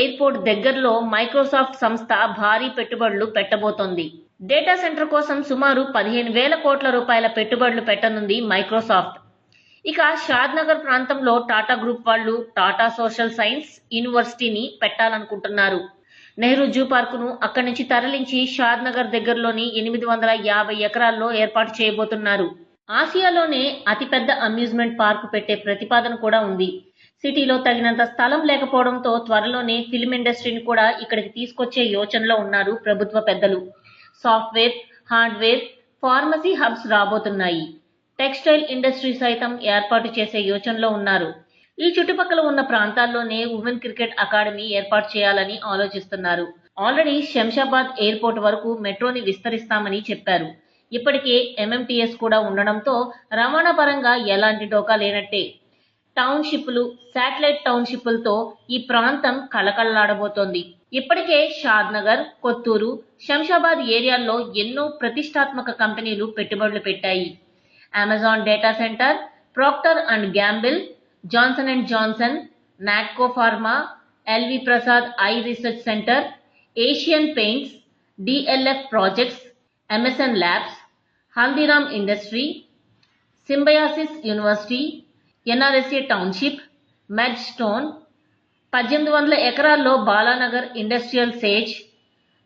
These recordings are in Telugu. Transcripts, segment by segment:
ఎయిర్పోర్ట్ దగ్గరలో మైక్రోసాఫ్ట్ సంస్థ భారీ పెట్టుబడులు పెట్టబోతోంది. డేటా సెంటర్ కోసం సుమారు 15,000 కోట్ల రూపాయల పెట్టుబడులు పెట్టనుంది మైక్రోసాఫ్ట్. ఇక షాద్నగర్ ప్రాంతంలో టాటా గ్రూప్ వాళ్ళు టాటా సోషల్ సైన్స్ యూనివర్సిటీని పెట్టాలనుకుంటున్నారు. నెహ్రూ జూ పార్కును అక్కడి నుంచి తరలించి షాద్నగర్ దగ్గరలోని 850 ఎకరాల్లో ఏర్పాటు చేయబోతున్నారు. ఆసియాలోనే అతిపెద్ద అమ్యూజ్మెంట్ పార్కు పెట్టే ప్రతిపాదన కూడా ఉంది. సిటీలో తగినంత స్థలం లేకపోవడంతో త్వరలోనే ఫిల్మ్ ఇండస్ట్రీని కూడా ఇక్కడికి తీసుకొచ్చే యోచనలో ఉన్నారు ప్రభుత్వ పెద్దలు. సాఫ్ట్వేర్, హార్డ్వేర్, ఫార్మసీ హబ్స్ రాబోతున్నాయి. టెక్స్టైల్ ఇండస్ట్రీ సైతం ఏర్పాటు చేసే యోచనలో ఉన్నారు. ఈ చుట్టుపక్కల ఉన్న ప్రాంతాల్లోనే ఉమెన్ క్రికెట్ అకాడమీ ఏర్పాటు చేయాలని ఆలోచిస్తున్నారు. ఆల్రెడీ శంషాబాద్ ఎయిర్పోర్ట్ వరకు మెట్రోని విస్తరిస్తామని చెప్పారు. ఇప్పటికే ఎంఎంటీఎస్ కూడా ఉండడంతో రవాణా పరంగా ఎలాంటి డోకా లేనట్టే. టౌన్షిప్లు, శాటిలైట్ టౌన్షిప్లతో ఈ ప్రాంతం కళకళలాడబోతోంది. ఇప్పటికే షాద్నగర్, కొత్తూరు, శంషాబాద్ ఏరియాల్లో ఎన్నో ప్రతిష్టాత్మక కంపెనీలు పెట్టుబడులు పెట్టాయి. Amazon data centre, Procter and Gamble, Johnson and Johnson, Natco pharma, LV Prasad eye research centre, Asian paints, DLF projects, MSN labs, Haldiram industry, Symbiosis university, NRSA township, med stone, 1800 ఎకరాల్లో Balanagar industrial SEZ,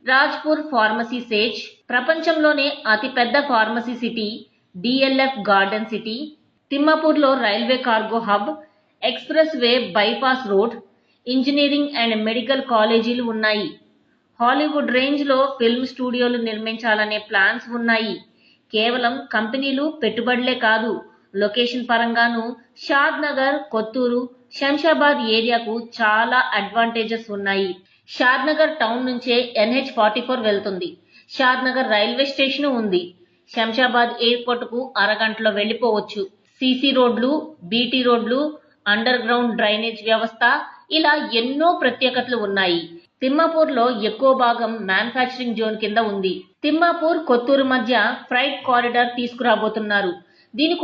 Rajpur pharmacy SEZ, ప్రపంచంలోనే అతిపెద్ద pharmacy city DLF garden city, తిమ్మాపూర్లో railway cargo hub, expressway bypass road, engineering and medical కాలేజీలు ఉన్నాయి. హాలీవుడ్ రేంజ్లో ఫిల్మ్ స్టూడియోలు నిర్మించాలనే ప్లాన్స్ ఉన్నాయి. కేవలం కంపెనీలు, పెట్టుబడులే కాదు, లొకేషన్ పరంగానూ షాద్నగర్, కొత్తూరు, శంషాబాద్ ఏరియాకు చాలా అడ్వాంటేజెస్ ఉన్నాయి. షాద్నగర్ టౌన్ నుంచే NH-44 వెళ్తుంది. షాద్నగర్ రైల్వే స్టేషన్ ఉంది. శంషాబాద్ ఎయిర్పోర్టుకు అరగంటలో వెళ్లిపోవచ్చు. సీసీ రోడ్లు, బీటీ రోడ్లు, అండర్ గ్రౌండ్ డ్రైనేజ్ వ్యవస్థ, ఇలా ఎన్నో ప్రత్యేకతలు ఉన్నాయి. తిమ్మాపూర్లో ఎక్కువ భాగం మ్యానుఫ్యాక్చరింగ్ జోన్ కింద ఉంది. తిమ్మాపూర్, కొత్తూరు మధ్య ఫ్రైట్ కారిడార్ తీసుకురాబోతున్నారు. దీని